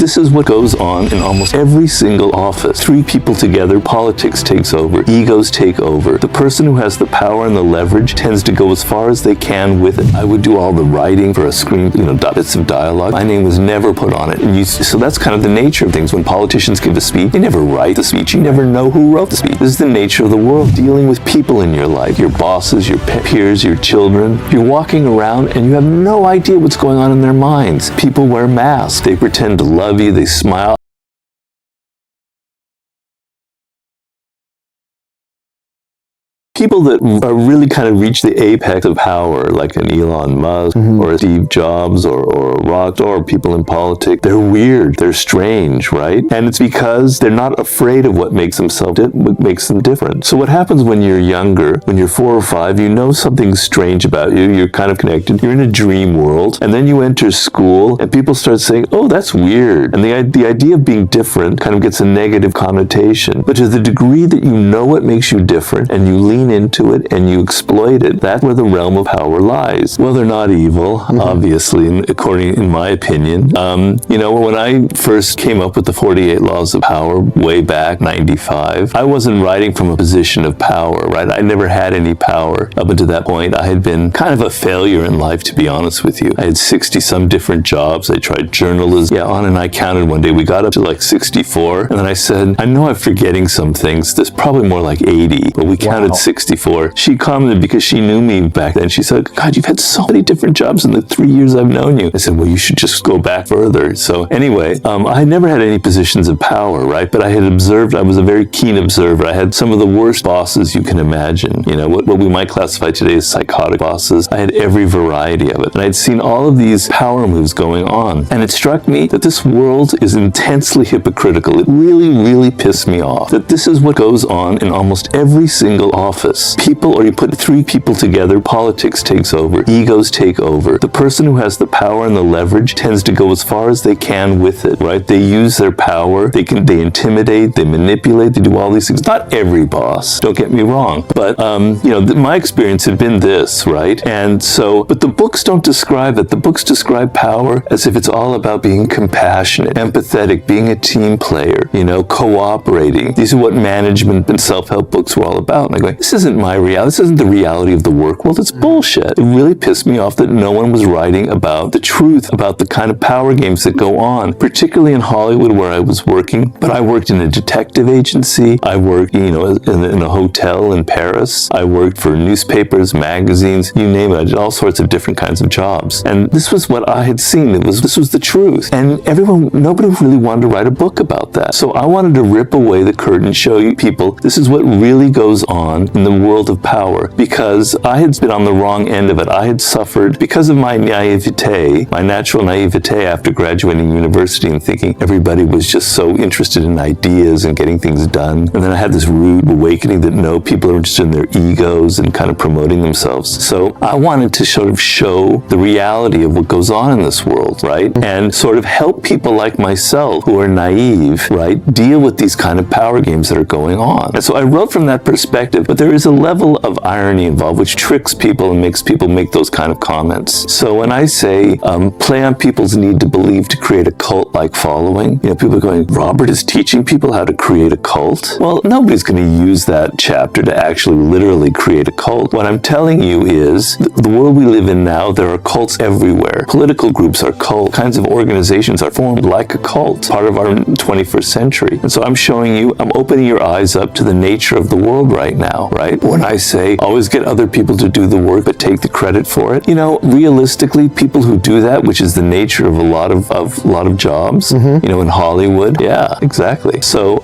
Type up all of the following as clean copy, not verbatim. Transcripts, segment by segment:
This is what goes on in almost every single office. Three people together, politics takes over, egos take over. The person who has the power and the leverage tends to go as far as they can with it. I would do all the writing for a screen, bits of dialogue. My name was never put on it. And so that's kind of the nature of things. When politicians give a speech, they never write the speech. You never know who wrote the speech. This is the nature of the world, dealing with people in your life, your bosses, your peers, your children. You're walking around and you have no idea what's going on in their minds. People wear masks. They pretend to love you, they smile. People that are really kind of reach the apex of power, like an Elon Musk or a Steve Jobs or a rock or people in politics, they're weird, they're strange, right? And it's because they're not afraid of what makes them different. So what happens when you're younger, when you're 4 or 5, you know something's strange about you, you're kind of connected, you're in a dream world, and then you enter school and people start saying, oh, that's weird. And the idea of being different kind of gets a negative connotation. But to the degree that you know what makes you different and you lean into it and you exploit it, that's where the realm of power lies. Well, they're not evil, obviously, in my opinion. When I first came up with the 48 Laws of Power way back, 95, I wasn't writing from a position of power, right? I never had any power up until that point. I had been kind of a failure in life, to be honest with you. I had 60-some different jobs. I tried journalism. Yeah, on and I counted one day. We got up to like 64, and then I said, I know I'm forgetting some things. There's probably more like 80, but we counted 64. She commented because she knew me back then. She said, God, you've had so many different jobs in the 3 years I've known you. I said, well, you should just go back further. So anyway, I had never had any positions of power, right? But I had observed, I was a very keen observer. I had some of the worst bosses you can imagine. What we might classify today as psychotic bosses. I had every variety of it. And I'd seen all of these power moves going on. And it struck me that this world is intensely hypocritical. It really, really pissed me off. That this is what goes on in almost every single office. You put 3 people together, politics takes over, egos take over. The person who has the power and the leverage tends to go as far as they can with it, right? They use their power, they intimidate, they manipulate, they do all these things. Not every boss, don't get me wrong, but my experience had been this, right? And so, but the books don't describe it. The books describe power as if it's all about being compassionate, empathetic, being a team player, cooperating. These are what management and self-help books were all about. And I go, this isn't my reality. This isn't the reality of the work world. It's bullshit. It really pissed me off that no one was writing about the truth, about the kind of power games that go on, particularly in Hollywood where I was working. But I worked in a detective agency. I worked, in a hotel in Paris. I worked for newspapers, magazines, you name it. I did all sorts of different kinds of jobs. And this was what I had seen. This was the truth. And nobody really wanted to write a book about that. So I wanted to rip away the curtain and show you people, this is what really goes on in the world of power, because I had been on the wrong end of it. I had suffered because of my naivete, my natural naivete after graduating university and thinking everybody was just so interested in ideas and getting things done. And then I had this rude awakening that no, people are interested in their egos and kind of promoting themselves. So I wanted to sort of show the reality of what goes on in this world, right? And sort of help people like myself who are naive, right, deal with these kind of power games that are going on. And so I wrote from that perspective, but there is a level of irony involved which tricks people and makes people make those kind of comments. So when I say play on people's need to believe to create a cult-like following, people are going, Robert is teaching people how to create a cult? Well, nobody's going to use that chapter to actually literally create a cult. What I'm telling you is the world we live in now, there are cults everywhere. Political groups are cults. Kinds of organizations are formed like a cult, part of our 21st century. And so I'm showing you, I'm opening your eyes up to the nature of the world right now, right? When I say always get other people to do the work but take the credit for it, realistically, people who do that, which is the nature of a lot of jobs, in Hollywood. Yeah, exactly. So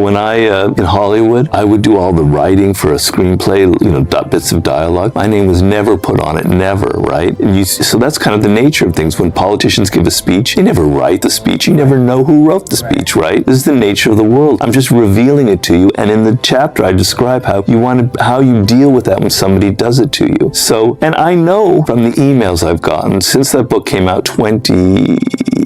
when I in Hollywood, I would do all the writing for a screenplay, bits of dialogue. My name was never put on it, never, right? And so that's kind of the nature of things. When politicians give a speech, they never write the speech. You never know who wrote the speech, right? This is the nature of the world. I'm just revealing it to you, and in the chapter I describe how you deal with that when somebody does it to you. So, and I know from the emails I've gotten since that book came out 20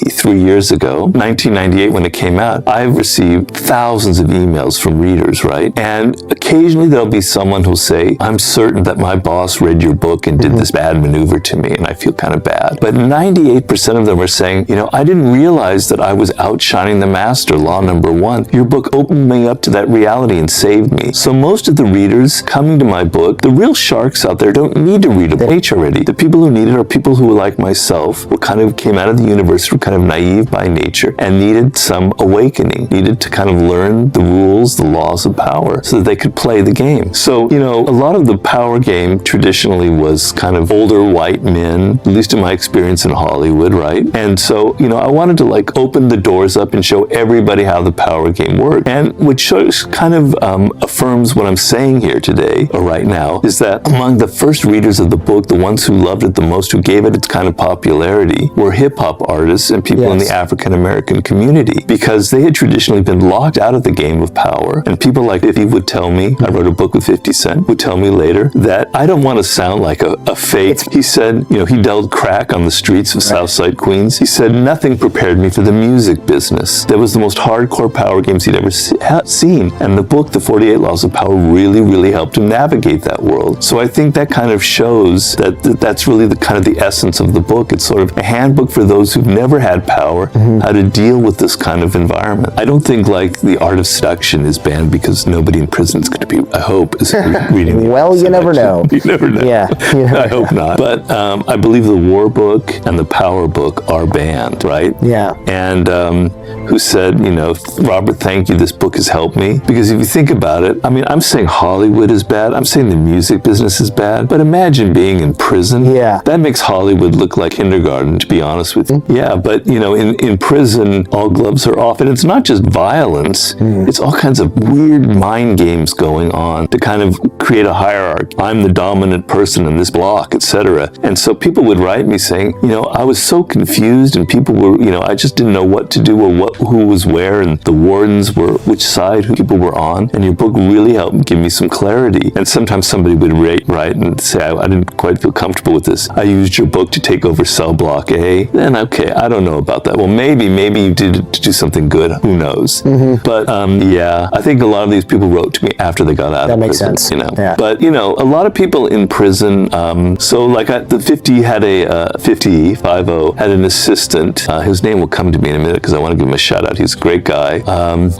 3 years ago, 1998 when it came out, I've received thousands of emails from readers, right? And occasionally there'll be someone who'll say, I'm certain that my boss read your book and did this bad maneuver to me, and I feel kind of bad. But 98% of them are saying, I didn't realize that I was outshining the master, law number one. Your book opened me up to that reality and saved me. So most of the readers coming to my book, the real sharks out there don't need to read a page already. The people who need it are people who, like myself, who kind of came out of the universe, were kind of naive by nature, and needed some awakening, needed to kind of learn the rules, the laws of power, so that they could play the game. So, a lot of the power game traditionally was kind of older white men, at least in my experience in Hollywood, right? And so, I wanted to open the doors up and show everybody how the power game worked. And which shows, kind of affirms what I'm saying here today, or right now, is that among the first readers of the book, the ones who loved it the most, who gave it its kind of popularity, were hip-hop artists and people in the African-American community, because they had traditionally been locked out of the game of power. And people like 50 would tell me, I wrote a book with 50 Cent, would tell me later that I don't want to sound like a fake. He said, he dealt crack on the streets of Southside Queens. He said, nothing prepared me for the music business. That was the most hardcore power games he'd ever seen. And the book, The 48 Laws of Power, really, really helped him navigate that world. So I think that kind of shows that that's really the kind of the essence of the book. It's sort of a handbook for those who've never had power, how to deal with this kind of environment. I don't think The Art of Seduction is banned because nobody in prison is going to be, I hope, is reading. Well, you never know. You never know. Yeah. I hope not. But I believe the War book and the Power book are banned, right? Yeah. And who said, Robert, thank you, this book has helped me. Because if you think about it, I'm saying Hollywood is bad. I'm saying the music business is bad. But imagine being in prison. Yeah. That makes Hollywood look like kindergarten, to be honest with you. Yeah, but, in prison, all gloves are off. And it's not just violence. It's all kinds of weird mind games going on to kind of create a hierarchy. I'm the dominant person in this block, etc. And so people would write me saying, I was so confused, and people were, I just didn't know what to do or who was where, and the wardens were which side who people were on. And your book really helped give me some clarity. And sometimes somebody would write and say, I didn't quite feel comfortable with this. I used your book to take over cell block A. Then okay, I don't know about that. Well, maybe you did it to do something good. Who knows? But I think a lot of these people wrote to me after they got out of prison. That makes sense. Yeah. But a lot of people in prison. So the 50 had a 50 had an assistant. His name will come to me in a minute because I want to give him a shout out. He's a great guy.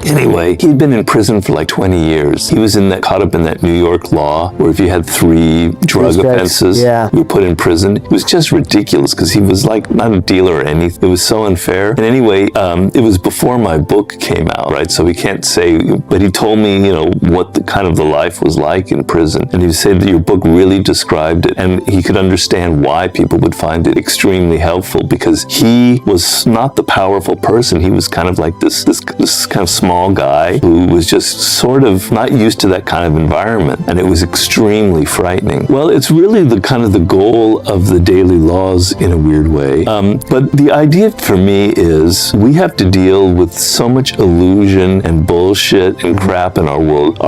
Anyway, he'd been in prison for 20 years. He was caught up in that New York law where if you had 3 drug offenses, you were put in prison. It was just ridiculous because he was not a dealer or anything. It was so unfair. And anyway, it was before my book came out, right? So we can't say, but he told me, what the kind of the life was like in prison. And he said that your book really described it, and he could understand why people would find it extremely helpful, because he was not the powerful person. He was kind of like this kind of small guy who was just sort of not used to that kind of environment, and it was extremely frightening. Well, it's really the kind of the goal of the daily laws in a weird way. But the idea for me is we have to deal with so much illusion and bullshit and crap in our world.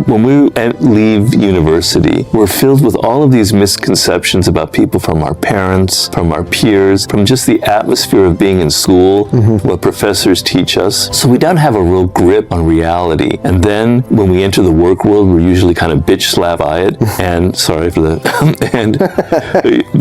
When we leave university, we're filled with all of these misconceptions about people from our parents, from our peers, from just the atmosphere of being in school, what professors teach us. So we don't have a real grip on reality. And then when we enter the work world, we're usually kind of bitch slap by it. And sorry for the, and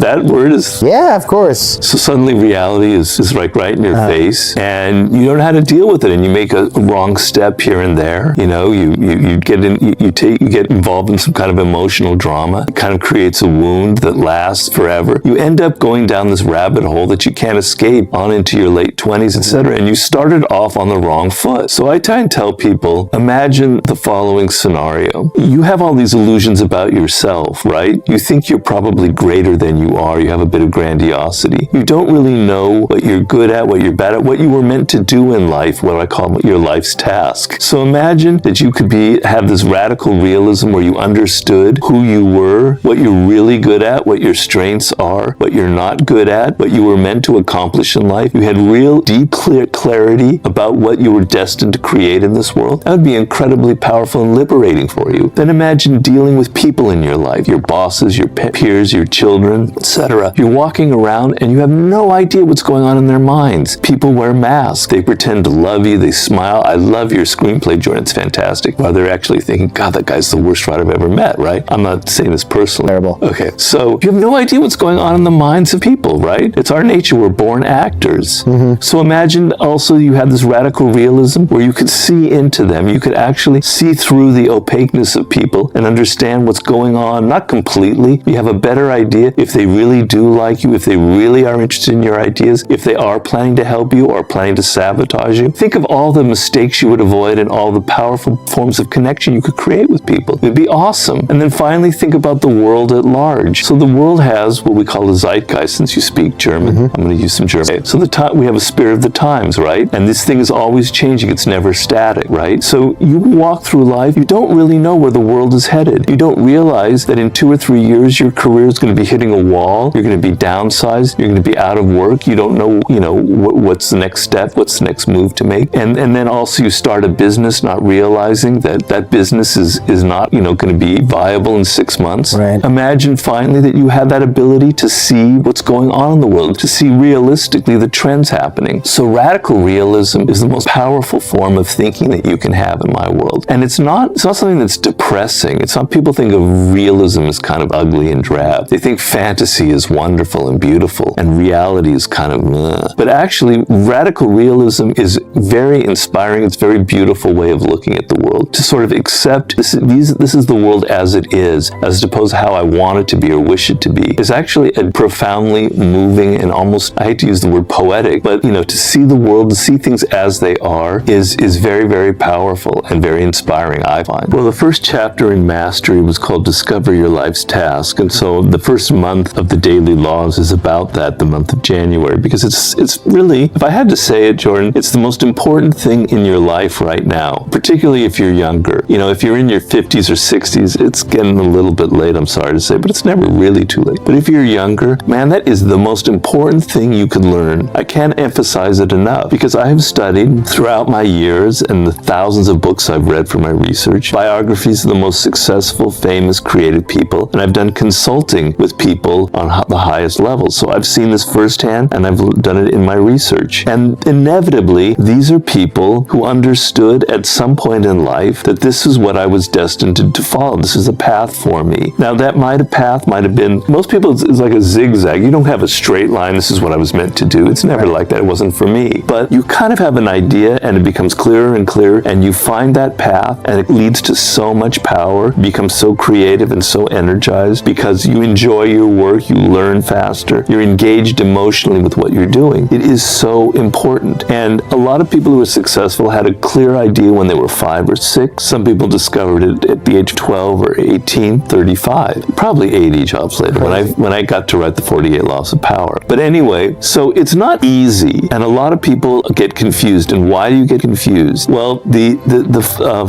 that word is... Yeah, of course. So suddenly reality is right in your face, and you don't know how to deal with it, and you make a wrong step here and there. You get involved in some kind of emotional drama. It kind of creates a wound that lasts forever. You end up going down this rabbit hole that you can't escape on into your late 20s, etc. And you started off on the wrong foot. So I try and tell people, imagine the following scenario. You have all these illusions about yourself, right? You think you're probably greater than you are. You have a bit of grandiosity. You don't really know what you're good at, what you're bad at, what you were meant to do in life, what I call your life's task. So imagine that you could have this radical realism where you understood who you were, what you're really good at, what your strengths are, what you're not good at, what you were meant to accomplish in life. You had real deep clarity about what you were destined to create in this world. That would be incredibly powerful and liberating for you. Then imagine dealing with people in your life, your bosses, your peers, your children, etc. You're walking around and you have no idea what's going on in in their minds. People wear masks. They pretend to love you. They smile. I love your screenplay, Jordan. It's fantastic. While they're actually thinking, God, that guy's the worst writer I've ever met, right? I'm not saying this personally. Terrible. Okay, so you have no idea what's going on in the minds of people, right? It's our nature. We're born actors. So imagine also you had this radical realism where you could see into them. You could actually see through the opaqueness of people and understand what's going on, not completely. You have a better idea if they really do like you, if they really are interested in your ideas, if they are planning to help you or planning to sabotage you. Think of all the mistakes you would avoid and all the powerful forms of connection you could create with people. It'd be awesome. And then finally think about the world at large. So the world has what we call a zeitgeist, since you speak German. I'm going to use some German. So we have a spirit of the times, right? And this thing is always changing. It's never static, right? So you walk through life, you don't really know where the world is headed. You don't realize that in 2 or 3 years, your career is going to be hitting a wall. You're going to be downsized. You're going to be out of work. You don't know, what's the next step, what's the next move to make. And then also you start a business not realizing that business is not, going to be viable in 6 months. Right. Imagine finally that you had that ability to see what's going on in the world, to see realistically the trends happening. So radical realism is the most powerful form of thinking that you can have in my world. And it's not something that's depressing. It's not, people think of realism as kind of ugly and drab. They think fantasy is wonderful and beautiful and reality is kind of But actually, radical realism is very inspiring. It's a very beautiful way of looking at the world. To sort of accept this is the world as it is, as opposed to how I want it to be or wish it to be, is actually a profoundly moving and almost, I hate to use the word poetic, but to see the world, to see things as they are is very, very powerful and very inspiring, I find. Well, the first chapter in Mastery was called Discover Your Life's Task. And so the first month of the Daily Laws is about that, the month of January, because it's really, if I had to say it, Jordan, it's the most important thing in your life right now, particularly if you're younger. If you're in your 50s or 60s, it's getting a little bit late, I'm sorry to say, but it's never really too late. But if you're younger, man, that is the most important thing you could learn. I can't emphasize it enough, because I have studied throughout my years and the thousands of books I've read for my research, biographies of the most successful, famous, creative people, and I've done consulting with people on the highest levels. So I've seen this firsthand, and I've done it in my research. And inevitably, these are people who understood at some point in life that this is what I was destined to follow. This is a path for me. Now, that path might have been, most people, it's like a zigzag. You don't have a straight line. This is what I was meant to do. It's never like that. It wasn't for me. But you kind of have an idea, and it becomes clearer and clearer, and you find that path, and it leads to so much power, become so creative and so energized because you enjoy your work, you learn faster, you're engaged emotionally with what you're doing. It is so important. And a lot of people who are successful had a clear idea when they were 5 or 6. Some people discovered it at the age of 12 or 18, 35, probably 80 jobs later when I got to write the 48 Laws of Power. But anyway, so it's not easy, and a lot of people get confused. And why do you get confused? Well, the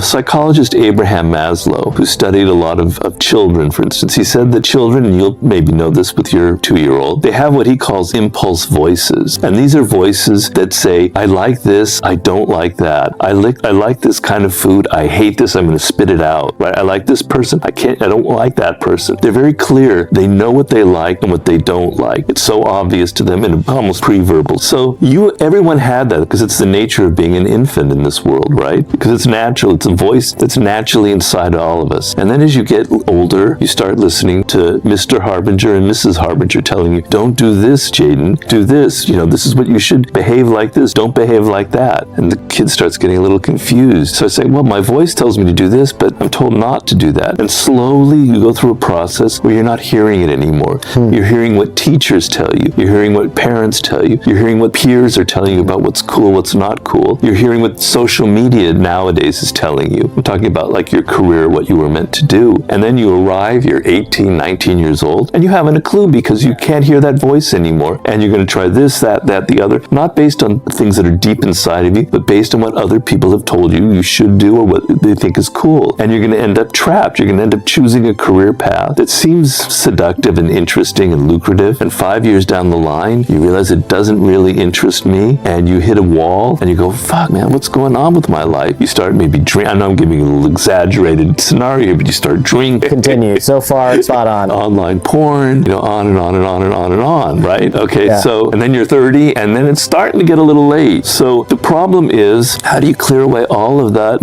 psychologist Abraham Maslow, who studied a lot of children, for instance, he said that children, and you'll maybe know this with your 2-year-old, they have what he calls impulse voices. And these are voices that say, I like this, I don't like that. I like this kind of food, I hate this, I'm going to spit it out. Right? I like this person, I don't like that person. They're very clear. They know what they like and what they don't like. It's so obvious to them and almost pre-verbal. So everyone had that because it's the nature of being an infant in this world, right? Because it's natural. It's a voice that's naturally inside all of us. And then as you get older, you start listening to Mr. Harbinger and Mrs. Harbinger telling you, don't do this, Jaden. Do this. This is what you should behave like this. Don't behave like that. And the kid starts getting a little confused. So I say, well, my voice tells me to do this, but I'm told not to do that. And slowly you go through a process where you're not hearing it anymore. You're hearing what teachers tell you. You're hearing what parents tell you. You're hearing what peers are telling you about what's cool, what's not cool. You're hearing what social media nowadays is telling you. I'm talking about like your career, what you were meant to do. And then you arrive, you're 18, 19 years old, and you haven't a clue because you can't hear that voice anymore. And you're going to try this, that, the other, not based on things that are deep inside of you, but based on what other people have told you should do or what they think is cool. And you're going to end up trapped. You're going to end up choosing a career path that seems seductive and interesting and lucrative. And 5 years down the line, you realize it doesn't really interest me. And you hit a wall and you go, fuck, man, what's going on with my life? You start maybe drinking. I know I'm giving you a little exaggerated scenario, but you start drinking. Continue. So far, spot on. Online porn, on and on and on and on and on, right? Okay, yeah. So, and then you're 30, and then it's starting to get a little late. So the problem is, how do you clear away all of that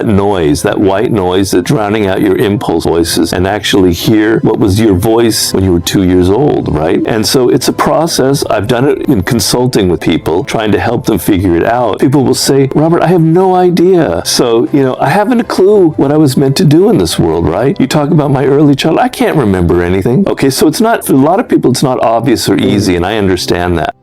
noise, that white noise that's drowning out your impulse voices, and actually hear what was your voice when you were 2 years old, right? And so it's a process. I've done it in consulting with people, trying to help them figure it out. People will say, Robert, I have no idea. So, I haven't a clue what I was meant to do in this world, right? You talk about my early childhood, I can't remember anything. Okay, so it's not, for a lot of people, it's not obvious or easy, and I understand that.